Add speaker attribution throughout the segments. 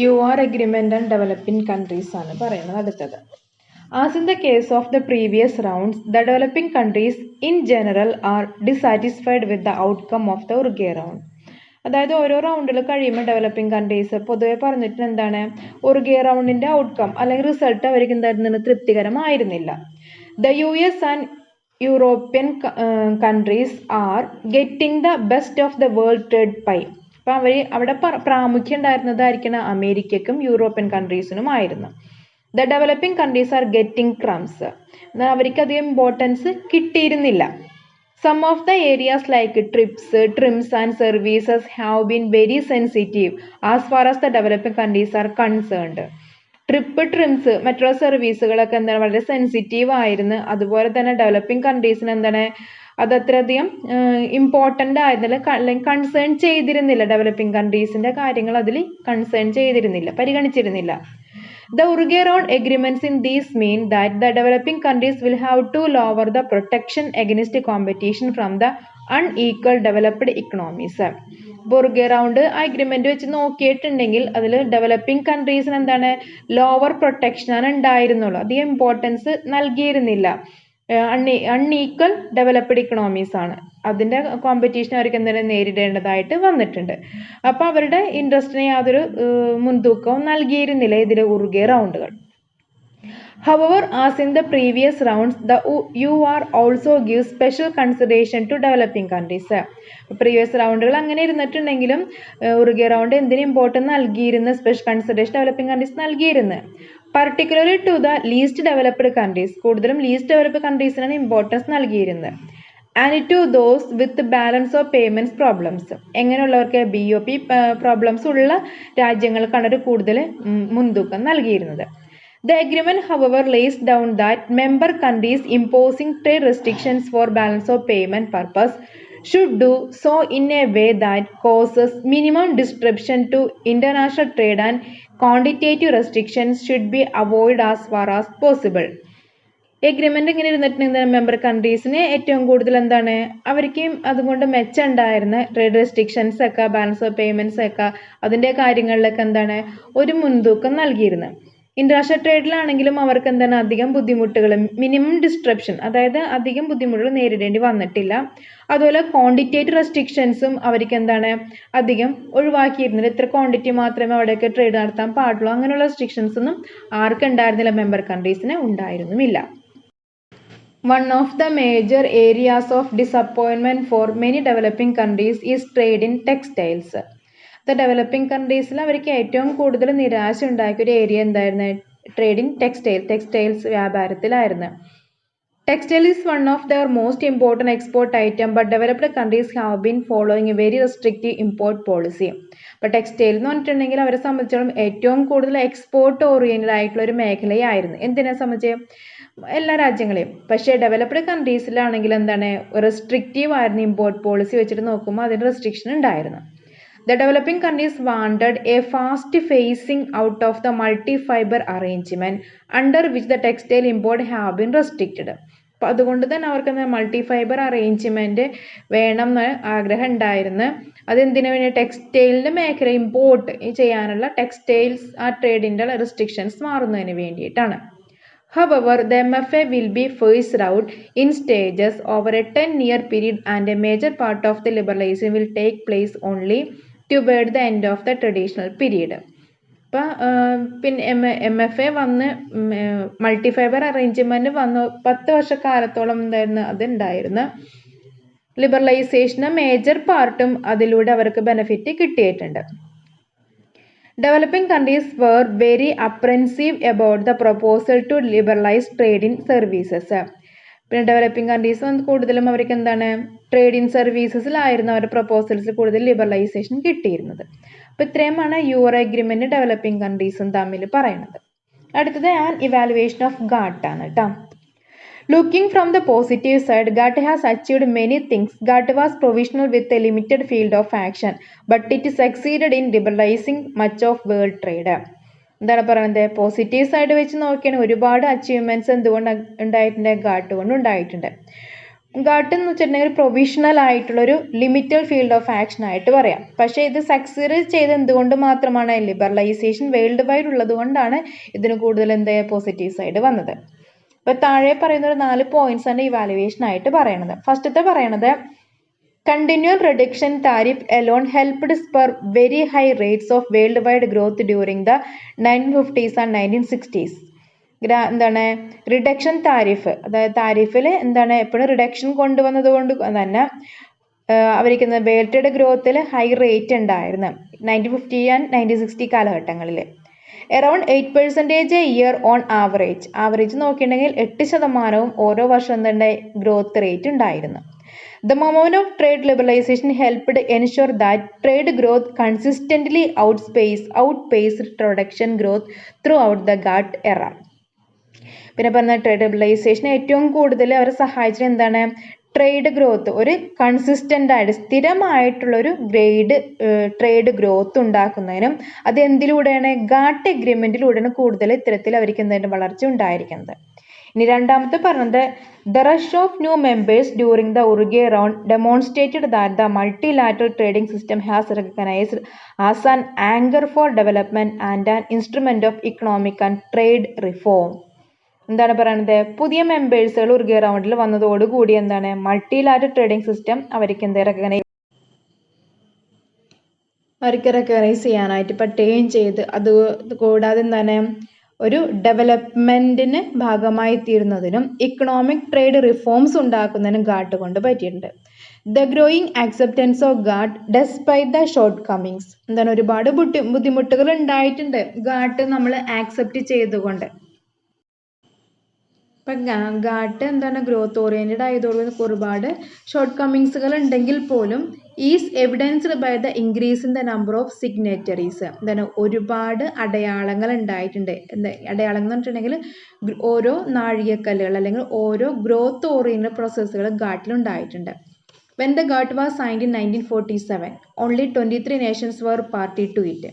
Speaker 1: UR agreement and developing countries ആണ് പറയുന്നത് അടുത്തത്. As in the case of the previous rounds, the developing countries in general are dissatisfied with the outcome of the Uruguay round. അതായത് ഓരോ റൗണ്ടിൽ കഴിയുമ്പോൾ developing countries പൊതുവെ പറഞ്ഞിട്ട് എന്താണ് ഉറുഗേ റൗണ്ടിന്റെ ഔട്ട്കം അല്ലെങ്കിൽ റിസൾട്ട് അവർക്ക് എന്തായിരുന്നു തൃപ്തികരമായിരുന്നില്ല. The US and European countries are getting the best of the world trade pie. അപ്പൊ അവിടെ പ്രാമുഖ്യം ഉണ്ടായിരുന്നതായിരിക്കണം അമേരിക്കക്കും യൂറോപ്യൻ കൺട്രീസിനും ആയിരുന്നു. The developing countries are getting crumbs. എന്നാൽ അവർക്ക് അധികം ഇമ്പോർട്ടൻസ് കിട്ടിയിരുന്നില്ല. Some of the areas like trims and services have been very sensitive as far as the developing countries are concerned. ട്രിംസ് മറ്റുള്ള സർവീസുകളൊക്കെ എന്താണ് വളരെ സെൻസിറ്റീവ് ആയിരുന്നു. അതുപോലെ തന്നെ ഡെവലപ്പിംഗ് കൺട്രീസിന് എന്താണ് അത് അത്രയധികം ഇമ്പോർട്ടൻ്റ് ആയിരുന്നില്ല, അല്ലെങ്കിൽ കൺസേൺ ചെയ്തിരുന്നില്ല. ഡെവലപ്പിംഗ് കൺട്രീസിന്റെ കാര്യങ്ങൾ അതിൽ കൺസേൺ ചെയ്തിരുന്നില്ല, പരിഗണിച്ചിരുന്നില്ല. The Uruguay round agreements in these mean that the developing countries will have to lower the protection against competition from the unequal developed economies. Uruguay round agreement വെച്ച് നോക്കിയിട്ടുണ്ടെങ്കിൽ അതിൽ developing കൺട്രീസിന് എന്താണ് lower പ്രൊട്ടക്ഷനാണ് ഉണ്ടായിരുന്നുള്ളൂ, അധികം importance നൽകിയിരുന്നില്ല. Unequal developed ഇക്കണോമീസ് ആണ്, അതിന്റെ competition അവർക്ക് എന്തെങ്കിലും നേരിടേണ്ടതായിട്ട് വന്നിട്ടുണ്ട്. അപ്പൊ അവരുടെ ഇൻട്രസ്റ്റിന് യാതൊരു മുൻതൂക്കവും നൽകിയിരുന്നില്ല ഇതിലെ Uruguay റൗണ്ടുകൾ. However, as in the previous rounds, the UR also gives special consideration to developing countries. Previous റൗണ്ടുകൾ അങ്ങനെ ഇരുന്നിട്ടുണ്ടെങ്കിലും ഉറുഗേ റൗണ്ട് എന്തിനും ഇമ്പോർട്ടൻസ് നൽകിയിരുന്ന സ്പെഷ്യൽ കൺസിഡറേഷൻ ഡെവലപ്പിംഗ് കൺട്രീസ് നൽകിയിരുന്നു. Particularly to the least developed countries, കൂടുതലും ലീസ്റ്റ് ഡെവലപ്ഡ് കൺട്രീസിനാണ് importance നൽകിയിരുന്നത്. And to those with balance of payments problems, എങ്ങനെയുള്ളവർക്ക് BOP പ്രോബ്ലംസ് ഉള്ള രാജ്യങ്ങൾക്കാണ് ഒരു കൂടുതൽ മുൻതൂക്കം നൽകിയിരുന്നത്. The agreement, however, lays down that member countries imposing trade restrictions for balance of payment purpose should do so in a way that causes minimum disruption to international trade, and quantitative restrictions should be avoided as far as possible. Agreement ഇങ്ങനെ ഇരുന്നിട്ടുണ്ടെങ്കിൽ member കൺട്രീസിന് ഏറ്റവും കൂടുതൽ എന്താണ് അവർക്ക് അതുകൊണ്ട് മെച്ചമുണ്ടായിരുന്ന trade restrictions ഒക്കെ, balance of payments ഒക്കെ, അതിന്റെ കാര്യങ്ങളിലൊക്കെ എന്താണ് ഒരു മുൻതൂക്കം നൽകിയിരുന്നത്. ഇന്റർനാഷണൽ ട്രേഡിലാണെങ്കിലും അവർക്ക് എന്താണ് അധികം ബുദ്ധിമുട്ടുകൾ, മിനിമം ഡിസ്ട്രപ്ഷൻ, അതായത് അധികം ബുദ്ധിമുട്ടുകൾ നേരിടേണ്ടി വന്നിട്ടില്ല. അതുപോലെ ക്വാണ്ടിറ്റേറ്റീവ് റെസ്ട്രിക്ഷൻസും അവർക്ക് എന്താണ് അധികം ഒഴിവാക്കിയിരുന്നില്ല. ഇത്ര ക്വാണ്ടിറ്റി മാത്രമേ അവിടെയൊക്കെ ട്രേഡ് നടത്താൻ പാടുള്ളൂ, അങ്ങനെയുള്ള റെസ്ട്രിക്ഷൻസ് ഒന്നും ആർക്കും ഉണ്ടായിരുന്നില്ല, member കൺട്രീസിന് ഉണ്ടായിരുന്നുമില്ല. One of the major areas of disappointment for many developing countries is trade in textiles. Developing കൺട്രീസിൽ അവർക്ക് ഏറ്റവും കൂടുതൽ നിരാശ ഉണ്ടാക്കിയ ഒരു ഏരിയ എന്തായിരുന്നു? ട്രേഡ് ഇൻ ടെക്സ്റ്റൈൽസ് വ്യാപാരത്തിലായിരുന്നു. Textile is one of the most important export item, but developed countries have been following a very restrictive import policy. അപ്പോൾ ടെക്സ്റ്റൈൽ എന്ന് പറഞ്ഞിട്ടുണ്ടെങ്കിൽ അവരെ സംബന്ധിച്ചിടത്തോളം ഏറ്റവും കൂടുതൽ എക്സ്പോർട്ട് ഓറിയൻറ്റഡ് ആയിട്ടുള്ള ഒരു മേഖലയായിരുന്നു. എന്തിനെ സംബന്ധിച്ച് എല്ലാ രാജ്യങ്ങളെയും. പക്ഷേ ഡെവലപ്ഡ് കൺട്രീസിലാണെങ്കിൽ എന്താണ് റെസ്ട്രിക്റ്റീവ് ആയിരുന്നു. ഇമ്പോർട്ട് പോളിസി വെച്ചിട്ട് നോക്കുമ്പോൾ അതിന് റെസ്ട്രിക്ഷൻ ഉണ്ടായിരുന്നു. The developing countries wanted a fast phasing out of the multi-fiber arrangement under which the textile import have been restricted. അപ്പോൾ അതുകൊണ്ട് തന്നെ അവർക്ക് മൾട്ടി-ഫൈബർ അറേഞ്ച്മെന്റ് വേണം എന്ന് ആഗ്രഹം ഉണ്ടായിരുന്നു. അതെന്തിനു വേണ്ടി? ടെക്സ്റ്റൈലിന്റെ മേഖല ഇമ്പോർട്ട് ചെയ്യാനുള്ള ടെക്സ്റ്റൈൽസ് ആ ട്രേഡിന്റെ റെസ്ട്രിക്ഷൻസ് മാറുന്നതിന് വേണ്ടിയിട്ടാണ്. However, the MFA will be phased out in stages over a 10-year period, and a major part of the liberalization will take place only toward the end of the traditional period. അപ്പം പിന്നെ MFA വന്ന് മൾട്ടിഫൈബർ arrangement വന്ന് 10 വർഷക്കാലത്തോളം എന്തായിരുന്നു അതുണ്ടായിരുന്നു. ലിബറലൈസേഷന് major പാർട്ടും അതിലൂടെ അവർക്ക് benefit കിട്ടിയിട്ടുണ്ട്. Developing countries were very apprehensive about the proposal to liberalize trade in services. പിന്നെ ഡെവലപ്പിംഗ് കൺട്രീസ് കൂടുതലും അവർക്ക് എന്താണ് ട്രേഡ് ഇൻ സർവീസസിലായിരുന്നു അവരുടെ പ്രപ്പോസൽസ് കൂടുതൽ ലിബറലൈസേഷൻ കിട്ടിയിരുന്നത്. അപ്പോൾ ഇത്രയുമാണ് UR അഗ്രിമെന്റ് ഡെവലപ്പിംഗ് കൺട്രീസും തമ്മിൽ പറയുന്നത്. അടുത്തത് ആൻ ഇവാലുവേഷൻ ഓഫ് GATT ആണ് കേട്ടോ. Looking from the positive side, GATT has achieved many things. GATT was provisional with a limited field of action, but it succeeded in liberalizing much of world trade. എന്താണ് പറയുന്നത്? Positive side വെച്ച് നോക്കിയാൽ ഒരുപാട് achievements എന്തുകൊണ്ട് ഉണ്ടായിട്ടുണ്ട്? GATT കൊണ്ട് ഉണ്ടായിട്ടുണ്ട്. ഗാട്ട് എന്ന് വെച്ചിട്ടുണ്ടെങ്കിൽ ഒരു പ്രൊവിഷണൽ ആയിട്ടുള്ളൊരു ലിമിറ്റഡ് ഫീൽഡ് ഓഫ് ആക്ഷൻ ആയിട്ട് പറയാം. പക്ഷേ ഇത് സക്സീഡ് ചെയ്ത് എന്തുകൊണ്ട് മാത്രമാണ് ലിബറലൈസേഷൻ വേൾഡ് വൈഡ് ഉള്ളത് കൊണ്ടാണ് ഇതിന് കൂടുതൽ പോസിറ്റീവ് സൈഡ് വന്നത്. അപ്പോൾ താഴെ പറയുന്ന ഒരു 4 പോയിന്റ്സ് ആണ് ഇവാലുവേഷൻ ആയിട്ട് പറയണത്. ഫസ്റ്റത്തെ പറയണത് continual reduction tariff alone helped spur very high rates of worldwide growth during the 1950s and 1960s. എന്താണ് റിഡക്ഷൻ താരിഫ്, അതായത് താരിഫിൽ എന്താണ് എപ്പോഴും റിഡക്ഷൻ കൊണ്ടുവന്നത് കൊണ്ട് തന്നെ അവർക്ക് വേൾഡ് ഗ്രോത്തിൽ ഹൈ റേറ്റ് ഉണ്ടായിരുന്നു 1950 ആൻഡ് 1960 കാലഘട്ടങ്ങളിൽ. Around 8% a year on average നോക്കിയിട്ടുണ്ടെങ്കിൽ 8% ഓരോ വർഷം എന്തുണ്ട് ഗ്രോത്ത് റേറ്റ് ഉണ്ടായിരുന്നു. The moment of trade liberalization helped ensure that trade growth consistently outpaced production growth throughout the GATT era. പിന്നെ പറഞ്ഞ ട്രേഡ് ലിബറലൈസേഷൻ ഏറ്റവും കൂടുതൽ അവരെ സഹായിച്ചത് എന്താണ്? ട്രേഡ് ഗ്രോത്ത് ഒരു കൺസിസ്റ്റന്റ് ആയിട്ട് സ്ഥിരമായിട്ടുള്ളൊരു ട്രേഡ് ഗ്രോത്ത് ഉണ്ടാക്കുന്നതിനും അത് എന്തിലൂടെയാണ്? ഗാട്ട് എഗ്രിമെന്റിലൂടെയാണ് കൂടുതൽ ഇത്തരത്തിൽ അവർക്ക് എന്തെങ്കിലും വളർച്ച ഉണ്ടായിരിക്കുന്നത്. ഇനി രണ്ടാമത്തെ പറഞ്ഞത് the rush of new members during the Uruguay round demonstrated that the multilateral trading system has recognized as an anchor for development and an instrument of economic and trade reform. എന്താണ് പറയുന്നത്? പുതിയ മെമ്പേഴ്സുകൾ ഉറുഗേ റൗണ്ടിൽ വന്നതോടുകൂടി എന്താണ് multilateral trading system അവർക്ക് recognise ചെയ്യാനായിട്ട് പറ്റുകയും ചെയ്ത്, അത് കൂടാതെ എന്താണ് ഒരു ഡെവലപ്മെന്റിന് ഭാഗമായി തീരുന്നതിനും ഇക്കണോമിക് ട്രേഡ് റിഫോംസ് ഉണ്ടാക്കുന്നതിനും ഗാട്ട് കൊണ്ട് പറ്റിയിട്ടുണ്ട്. The growing acceptance of GATT despite the shortcomings. എന്താണ് ഒരുപാട് ബുദ്ധിമുട്ടുകൾ ഉണ്ടായിട്ടുണ്ട് ഗാട്ട് നമ്മൾ ആക്സെപ്റ്റ് ചെയ്തുകൊണ്ട്. ഇപ്പം ഗാട്ട് എന്താണ് ഗ്രോത്ത് ഓറിയൻറ്റഡ് ആയതോടുകൂടി ഒരുപാട് ഷോർട്ട് കമ്മിങ്സുകൾ ഉണ്ടെങ്കിൽ പോലും is evidenced by the increase in the number of signatories. എന്താണ് ഒരുപാട് അടയാളങ്ങൾ ഉണ്ടായിട്ടുണ്ട്. അടയാളങ്ങൾ എന്ന് പറഞ്ഞിട്ടുണ്ടെങ്കിൽ ഓരോ നാഴികക്കല്ലുകൾ അല്ലെങ്കിൽ ഓരോ ഗ്രോത്ത് ഓറിയൻറ്റഡ് പ്രോസസ്സുകൾ ഗാട്ടിലുണ്ടായിട്ടുണ്ട്. When the GATT was signed in 1947, only 23 nations were party to it.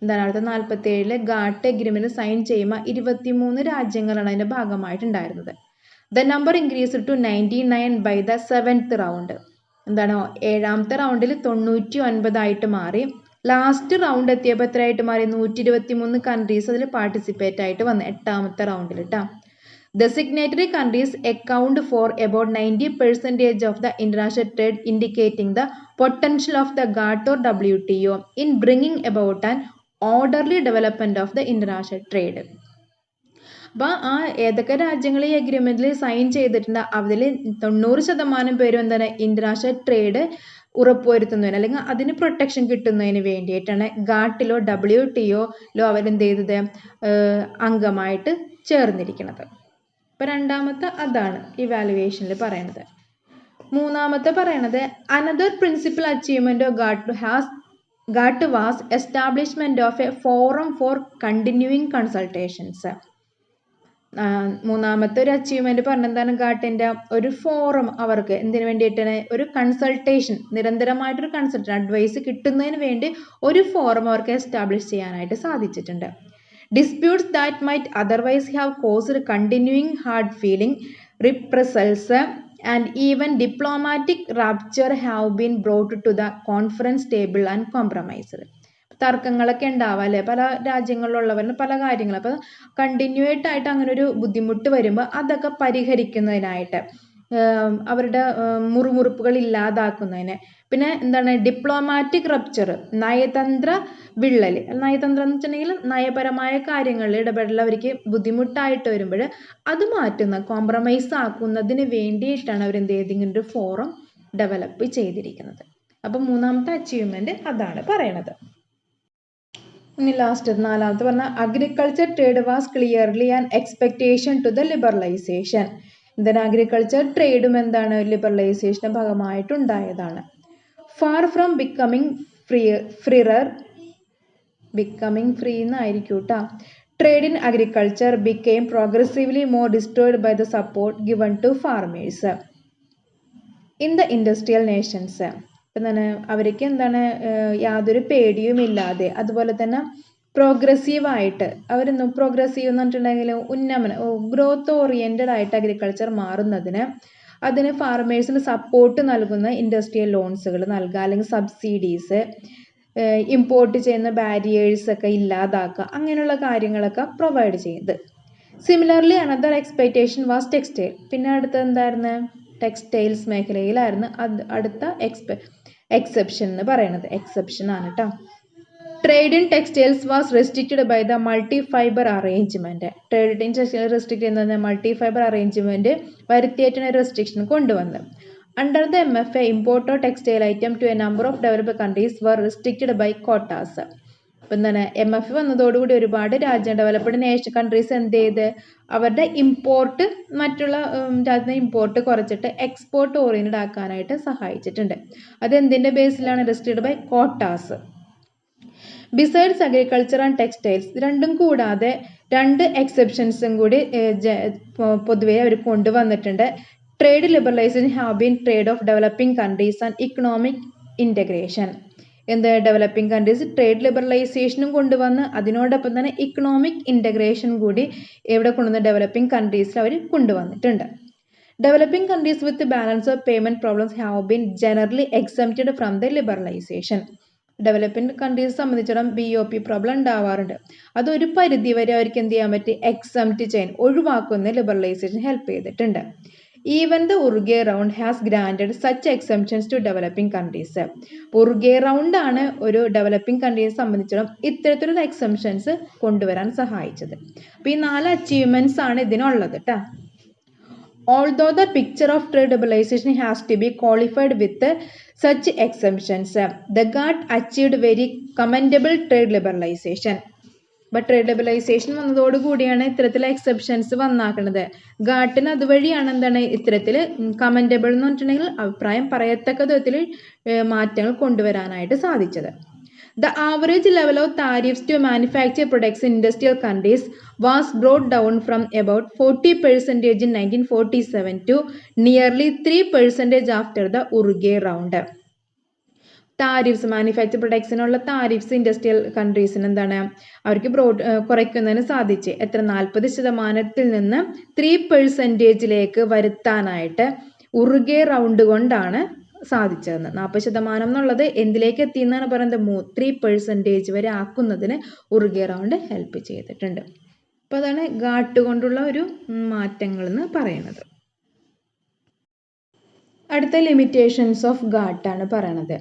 Speaker 1: എന്താണ് 1947 ഗാട്ട് എഗ്രിമെന്റ് സൈൻ ചെയ്യുമ്പോൾ 23 രാജ്യങ്ങളാണ് അതിന്റെ ഭാഗമായിട്ടുണ്ടായിരുന്നത്. The number increased to 99 by the 7th round. എന്താണ് 7ാമത്തെ റൗണ്ടിൽ 99 ആയിട്ട് മാറി. ലാസ്റ്റ് റൗണ്ട് എത്തിയപ്പോൾ എത്രയായിട്ട് മാറി? 123 കൺട്രീസ് അതിൽ പാർട്ടിസിപ്പേറ്റ് ആയിട്ട് വന്നു 8ാമത്തെ റൗണ്ടിൽ കേട്ടോ. The signatory countries account for about 90% of the international trade, indicating the potential of the GATT or WTO in bringing about an orderly development of the international trade. അപ്പോൾ ഏതൊക്കെ രാജ്യങ്ങൾ ഈ അഗ്രിമെന്റിൽ സൈൻ ചെയ്തിട്ടുണ്ട് അതിൽ 90% പേരും എന്താണ് ഇന്റർനാഷണൽ ട്രേഡ് ഉറപ്പുവരുത്തുന്നതിന് അല്ലെങ്കിൽ അതിന് പ്രൊട്ടക്ഷൻ കിട്ടുന്നതിന് വേണ്ടിയിട്ടാണ് ഗാട്ടിലോ WTO അവരെന്ത് ചെയ്തത് അംഗമായിട്ട് ചേർന്നിരിക്കുന്നത്. ഇപ്പം രണ്ടാമത്തെ അതാണ് ഇവാലുവേഷനിൽ പറയണത്. മൂന്നാമത്തെ പറയണത് another principal achievement of GATT was establishment of a forum for continuing consultations. മൂന്നാമത്തെ ഒരു അച്ചീവ്മെന്റ് പറഞ്ഞെന്താണ്? ഗാട്ടിന്റെ ഒരു ഫോറം അവർക്ക് എന്തിനു വേണ്ടിയിട്ടാണ്? ഒരു കൺസൾട്ടേഷൻ, നിരന്തരമായിട്ടൊരു അഡ്വൈസ് കിട്ടുന്നതിന് വേണ്ടി ഒരു ഫോറം അവർക്ക് എസ്റ്റാബ്ലിഷ് ചെയ്യാനായിട്ട് സാധിച്ചിട്ടുണ്ട്. Disputes that might otherwise have caused continuing hard feeling, reprisals, and even diplomatic rupture have been brought to the conference table and compromised. തർക്കങ്ങളൊക്കെ ഉണ്ടാവാം അല്ലേ പല രാജ്യങ്ങളിലുള്ളവരിന് പല കാര്യങ്ങൾ. അപ്പോൾ കണ്ടിന്യൂയിട്ട് ആയിട്ട് അങ്ങനെ ഒരു ബുദ്ധിമുട്ട് വരുമ്പോൾ അതൊക്കെ പരിഹരിക്കുന്നതിനായിട്ട് അവരുടെ മുറിമുറുപ്പുകൾ ഇല്ലാതാക്കുന്നതിന്, പിന്നെ എന്താണ് ഡിപ്ലോമാറ്റിക് റപ്ചർ, നയതന്ത്ര വിള്ളൽ. നയതന്ത്രം എന്ന് വെച്ചിട്ടുണ്ടെങ്കിൽ നയപരമായ കാര്യങ്ങളിൽ ഇടപെടൽ അവർക്ക് ബുദ്ധിമുട്ടായിട്ട് വരുമ്പോൾ അത് മാറ്റുന്ന കോംപ്രമൈസ് ആക്കുന്നതിന് വേണ്ടിയിട്ടാണ് അവർ എന്ത് ചെയ്ത് ഇങ്ങനെ ഒരു ഫോറം ഡെവലപ്പ് ചെയ്തിരിക്കുന്നത്. അപ്പം മൂന്നാമത്തെ അച്ചീവ്മെന്റ് അതാണ് പറയണത്. ഇനി ലാസ്റ്റ് നാലാമത്തെ പറഞ്ഞാൽ agriculture trade was clearly an expectation to the liberalisation. എന്താണ് അഗ്രികൾച്ചർ ട്രേഡും എന്താണ് ലിബറലൈസേഷന്റെ ഭാഗമായിട്ടുണ്ടായതാണ്. ഫാർ ഫ്രം ബിക്കമിങ് ഫ്രീ എന്നായിരിക്കും കേട്ടോ. Trade in agriculture became progressively more destroyed by the support given to farmers in the industrial nations. എന്താണ് അവർക്ക് എന്താണ് യാതൊരു പേടിയും ഇല്ലാതെ, അതുപോലെ തന്നെ പ്രോഗ്രസീവായിട്ട് അവരൊന്നും പ്രോഗ്രസീവ് എന്ന് പറഞ്ഞിട്ടുണ്ടെങ്കിൽ ഗ്രോത്ത് ഓറിയൻറ്റഡ് ആയിട്ട് അഗ്രികൾച്ചർ മാറുന്നതിന് അതിന് ഫാർമേഴ്സിന് സപ്പോർട്ട് നൽകുന്ന ഇൻഡസ്ട്രിയൽ ലോൺസുകൾ നൽകുക, അല്ലെങ്കിൽ സബ്സിഡീസ്, ഇമ്പോർട്ട് ചെയ്യുന്ന ബാരിയേഴ്സ് ഒക്കെ ഇല്ലാതാക്കുക, അങ്ങനെയുള്ള കാര്യങ്ങളൊക്കെ പ്രൊവൈഡ് ചെയ്യുന്നത്. Similarly another expectation was textile. പിന്നെ അടുത്ത എന്തായിരുന്നു? ടെക്സ്റ്റൈൽസ് മേഖലയിലായിരുന്നു അടുത്ത എക്സെപ്ഷൻ എന്ന് പറയുന്നത്. എക്സെപ്ഷൻ ആണ് കേട്ടോ. Trade in textiles was restricted by the multi fibre arrangement. Trade in textile restrict ചെയ്യുന്നത് മൾട്ടി ഫൈബർ അറേഞ്ച്മെന്റ് വരുത്തിയേറ്റാണ് റെസ്ട്രിക്ഷൻ കൊണ്ടുവന്നത്. Under the MFA, import of textile item to a number of developed countries were restricted by quotas. അപ്പം എന്താണ്, MFA വന്നതോടുകൂടി ഒരുപാട് developed countries എന്ത് ചെയ്ത് അവരുടെ ഇമ്പോർട്ട് മറ്റുള്ള രാജ്യത്തെ ഇമ്പോർട്ട് കുറച്ചിട്ട് എക്സ്പോർട്ട് ഓറിയൻറ്റഡ് ആക്കാനായിട്ട് സഹായിച്ചിട്ടുണ്ട്. അത് എന്തിൻ്റെ ബേസിലാണ്? Restricted by quotas. Besides agriculture and textiles, രണ്ടും കൂടാതെ 2 എക്സെപ്ഷൻസും കൂടി പൊതുവെ അവർ കൊണ്ടുവന്നിട്ടുണ്ട്. Trade liberalization have been trade of developing countries and economic integration. എന്ത് ഡെവലപ്പിംഗ് കൺട്രീസ് ട്രേഡ് ലിബറലൈസേഷനും കൊണ്ടുവന്ന് അതിനോടൊപ്പം തന്നെ ഇക്കണോമിക് ഇൻ്റഗ്രേഷൻ കൂടി എവിടെ കൊണ്ടുവന്ന് ഡെവലപ്പിംഗ് കൺട്രീസിൽ അവർ കൊണ്ടുവന്നിട്ടുണ്ട്. Developing countries with balance of payment problems have been generally exempted from the liberalisation. Developing countries സംബന്ധിച്ചിടത്തോളം BOP പ്രോബ്ലം ഉണ്ടാവാറുണ്ട്. അതൊരു പരിധി വരെ അവർക്ക് എന്ത് ചെയ്യാൻ പറ്റി? എക്സംപ്റ്റ് ചെയ്യാൻ, ഒഴിവാക്കുന്ന ലിബറലൈസേഷൻ ഹെൽപ്പ് ചെയ്തിട്ടുണ്ട്. Even the Uruguay round has granted such exemptions to developing countries. Uruguay round ആണ് ഒരു ഡെവലപ്പിംഗ് കൺട്രീസ് സംബന്ധിച്ചിടത്തോളം ഇത്തരത്തിലുള്ള എക്സംപ്ഷൻസ് കൊണ്ടുവരാൻ സഹായിച്ചത്. അപ്പോൾ ഈ 4 അച്ചീവ്മെൻറ്റ്സ് ആണ് ഇതിനുള്ളത് കേട്ടോ. Although the picture of trade liberalization has to be qualified with such exemptions, the GATT achieved very commendable trade liberalization. But trade liberalization വന്നതോടുകൂടിയാണ് ഇത്തരത്തിലെ എക്സെപ്ഷൻസ് വന്നാക്കുന്നത്. ഗാട്ടിന് അതുവഴിയാണ് എന്താണ് ഇത്തരത്തിൽ കമൻറ്റബിൾ എന്ന് പറഞ്ഞിട്ടുണ്ടെങ്കിൽ അഭിപ്രായം പറയത്തക്ക വിധത്തിൽ മാറ്റങ്ങൾ കൊണ്ടുവരാനായിട്ട് സാധിച്ചത്. The average level of tariffs to manufacture products in industrial countries was brought down from about 40% in 1947 to nearly 3% after the Uruguay round. Tariffs, manufacture പ്രൊഡക്ട്സിനുള്ള താരിഫ്സ് ഇൻഡസ്ട്രിയൽ കൺട്രീസിന് എന്താണ് അവർക്ക് കുറയ്ക്കുന്നതിന് സാധിച്ച്. എത്ര? 40% നിന്ന് 3% വരുത്താനായിട്ട് ഉറുഗേ റൗണ്ട് കൊണ്ടാണ് സാധിച്ചതെന്ന്. 40% എന്നുള്ളത് എന്തിലേക്ക് എത്തിയെന്നാണ് പറയുന്നത്? 3% വരെ ആക്കുന്നതിന് ഉറുഗേ റൗണ്ട് ഹെൽപ്പ് ചെയ്തിട്ടുണ്ട്. അപ്പോൾ അതാണ് ഗാട്ട് കൊണ്ടുള്ള ഒരു മാറ്റങ്ങൾ എന്ന് പറയുന്നത്. അടുത്ത ലിമിറ്റേഷൻസ് ഓഫ് ഗാട്ട് ആണ് പറയണത്.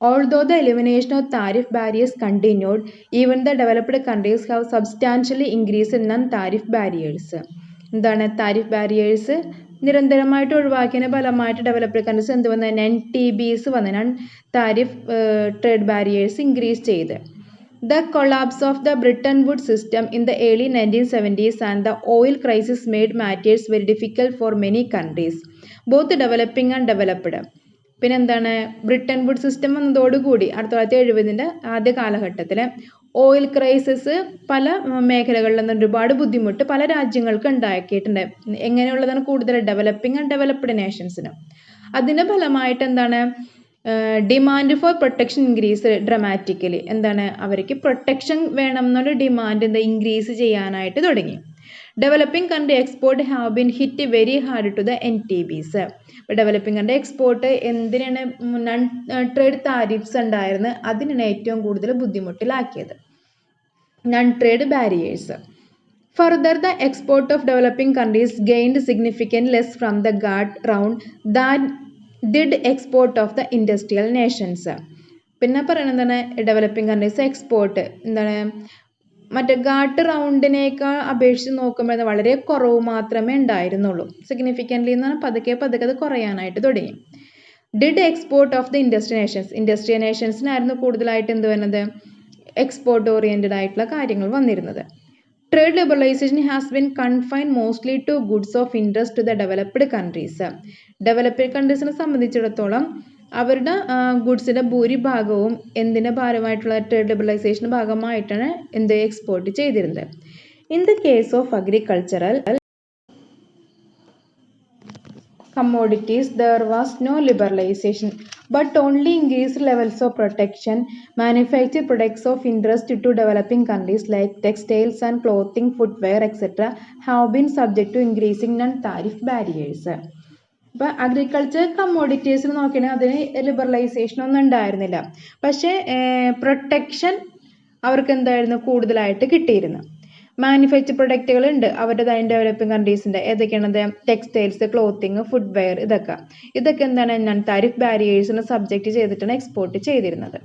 Speaker 1: Although the elimination of tariff barriers continued, even the developed countries have substantially increased non-tariff barriers. എന്താണ് താരിഫ് ബാരിയേഴ്സ് നിരന്തരമായിട്ട് ഒഴിവാക്കിയതിന് ഫലമായിട്ട് ഡെവലപ്ഡ് കൺട്രീസ് എന്ത് വന്നത്? NTBs വന്ന് non tariff trade barriers increase ചെയ്ത്. The collapse of the Bretton Woods system in the early 1970s and the oil crisis made matters very difficult for many countries, both developing and developed. പിന്നെ എന്താണ്? Britain would system വന്നതോടുകൂടി 1970 ആദ്യ കാലഘട്ടത്തിൽ oil crisis പല മേഖലകളിൽ നിന്ന് ഒരുപാട് ബുദ്ധിമുട്ട് പല രാജ്യങ്ങൾക്ക് ഉണ്ടാക്കിയിട്ടുണ്ട്. എങ്ങനെയുള്ളതാണ്? കൂടുതൽ ഡെവലപ്പിംഗ് ആൻഡ് ഡെവലപ്ഡ് നേഷൻസിന്. അതിൻ്റെ ഫലമായിട്ട് എന്താണ്? Demand for protection increase dramatically. എന്താണ്? അവർക്ക് പ്രൊട്ടക്ഷൻ വേണം എന്നുള്ള ഡിമാൻഡ് ഇൻക്രീസ് ചെയ്യാനായിട്ട് തുടങ്ങി. Developing country export have been hit very hard to the NTBs. Developing country export എന്തിനാണ്? നോൺ ട്രേഡ് താരിഫ്സ് ഉണ്ടായിരുന്നു, അതിനാണ് ഏറ്റവും കൂടുതൽ ബുദ്ധിമുട്ടിലാക്കിയത്. Non trade barriers. Further, the export of developing countries gained significantly less from the GATT round than did export of the industrial nations. പിന്നെ പറയുന്നത് എന്താണ്? Developing countries export എന്താണ് മറ്റേ ഗാട്ട് റൗണ്ടിനേക്കാൾ അപേക്ഷിച്ച് നോക്കുമ്പോൾ വളരെ കുറവ് മാത്രമേ ഉണ്ടായിരുന്നുള്ളൂ. സിഗ്നിഫിക്കൻ്റ്ലി എന്ന് പറഞ്ഞാൽ പതുക്കെ പതുക്കെ അത് കുറയാനായിട്ട് തുടങ്ങി. Did export of the industrial നേഷൻസിനായിരുന്നു കൂടുതലായിട്ട് എന്ത് വരുന്നത്? എക്സ്പോർട്ട് ഓറിയൻറ്റഡ് ആയിട്ടുള്ള കാര്യങ്ങൾ വന്നിരുന്നത്. Trade liberalization has been confined mostly to goods of interest to the developed countries. Developed കൺട്രീസിനെ സംബന്ധിച്ചിടത്തോളം അവരുടെ ഗുഡ്സിൻ്റെ ഭൂരിഭാഗവും എന്തിൻ്റെ ഭാഗമായിട്ടുള്ള ട്രേഡ് ലിബറലൈസേഷൻ്റെ ഭാഗമായിട്ടാണ് എന്ത് എക്സ്പോർട്ട് ചെയ്തിരുന്നത്. In the case of agricultural commodities, there was no liberalization, but only increased levels of protection. Manufactured products of interest to developing countries like textiles and clothing, footwear, etc. have been subject to increasing non-tariff barriers. അപ്പോൾ agriculture കമ്മോഡിറ്റീസിന് നോക്കുകയാണെങ്കിൽ അതിന് liberalisation ഒന്നും ഉണ്ടായിരുന്നില്ല. പക്ഷേ protection അവർക്ക് എന്തായിരുന്നു കൂടുതലായിട്ട് കിട്ടിയിരുന്നു. മാനുഫാക്ചർ പ്രൊഡക്റ്റുകൾ ഉണ്ട് അവരുടേതായ ഡെവലപ്പിംഗ് കൺട്രീസിൻ്റെ. ഏതൊക്കെയാണത്? ടെക്സ്റ്റൈൽസ്, ക്ലോത്തിങ്, ഫുഡ് വെയർ, ഇതൊക്കെ എന്താണ് നോൺ താരിഫ് ബാരിയേഴ്സിന് സബ്ജക്റ്റ് ചെയ്തിട്ടാണ് എക്സ്പോർട്ട് ചെയ്തിരുന്നത്.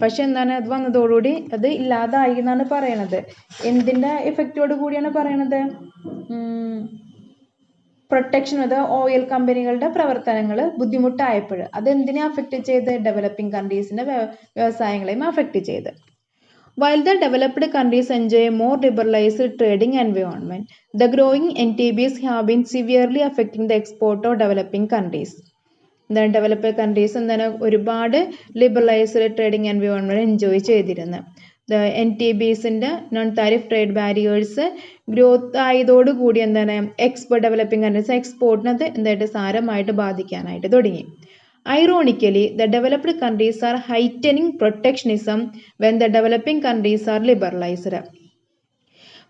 Speaker 1: പക്ഷെ എന്താണ് അത് വന്നതോടുകൂടി അത് ഇല്ലാതായി എന്നാണ് പറയണത്. എന്തിൻ്റെ എഫക്റ്റോട് കൂടിയാണ് പറയണത്? പ്രൊട്ടക്ഷൻ, അത് ഓയിൽ കമ്പനികളുടെ പ്രവർത്തനങ്ങൾ ബുദ്ധിമുട്ടായപ്പോൾ അതെന്തിനെ അഫക്റ്റ് ചെയ്ത്? ഡെവലപ്പിംഗ് കൺട്രീസിൻ്റെ വ്യവസായങ്ങളെയും അഫക്റ്റ് ചെയ്ത്. While the developed countries enjoy a more liberalized trading environment, the growing NTBs have been severely affecting the export of developing countries. The developed countries എന്താണ് ഒരുപാട് ലിബറലൈസ്ഡ് ട്രേഡിംഗ് എൻവയോൺമെൻറ്റ് എൻജോയ് ചെയ്തിരുന്നത്. NTBസിൻ്റെ non tariff trade barriers growth ആയതോടുകൂടി എന്താണ് developing countries എക്സ്പോർട്ടിനത് എന്തായിട്ട് സാരമായിട്ട് ബാധിക്കാനായിട്ട് തുടങ്ങി. Ironically, the developed countries are heightening protectionism when the developing countries are liberalized.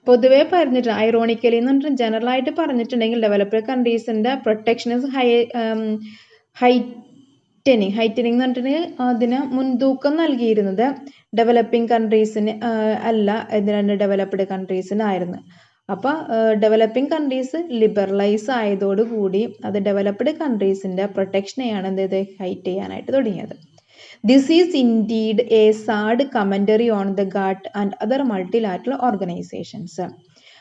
Speaker 1: പൊതുവെ പറഞ്ഞിട്ട് ഐറോണിക്കലി എന്ന് പറഞ്ഞിട്ട് ജനറലായിട്ട് പറഞ്ഞിട്ടുണ്ടെങ്കിൽ ഡെവലപ്ഡ് കൺട്രീസിൻ്റെ പ്രൊട്ടക്ഷനിസം ഹൈറ്റനിങ് എന്ന് പറഞ്ഞിട്ടുണ്ടെങ്കിൽ അതിന് മുൻതൂക്കം നൽകിയിരുന്നത് ഡെവലപ്പിംഗ് കൺട്രീസിന് അല്ല, എന്തിനാണ് ഡെവലപ്ഡ് കൺട്രീസിനായിരുന്നു. അപ്പോൾ ഡെവലപ്പിംഗ് കൺട്രീസ് ലിബറലൈസ് ആയതോടുകൂടി അത് ഡെവലപ്ഡ് കൺട്രീസിൻ്റെ പ്രൊട്ടക്ഷനെയാണ് എന്ത് ഹൈറ്റ് ചെയ്യാനായിട്ട് തുടങ്ങിയത്. This is indeed a sad commentary on the GATT and other multilateral organisations.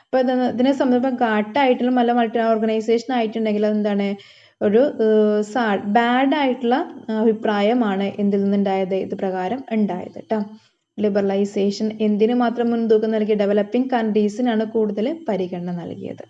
Speaker 1: അപ്പോൾ ഇതിനെ സംബന്ധിച്ച് ഗാട്ടായിട്ടുള്ള പല മൾട്ടി ഓർഗനൈസേഷൻ ആയിട്ടുണ്ടെങ്കിൽ അതെന്താണ് ഒരു ബാഡ് ആയിട്ടുള്ള അഭിപ്രായമാണ് എന്തിൽ നിന്നുണ്ടായത്? ഇത് പ്രകാരം ഉണ്ടായത് കേട്ടോ. ലിബറലൈസേഷൻ എന്തിനു മാത്രം മുൻതൂക്കം നൽകി? ഡെവലപ്പിംഗ് കൺട്രീസിനാണ് കൂടുതൽ പരിഗണന നൽകിയത്.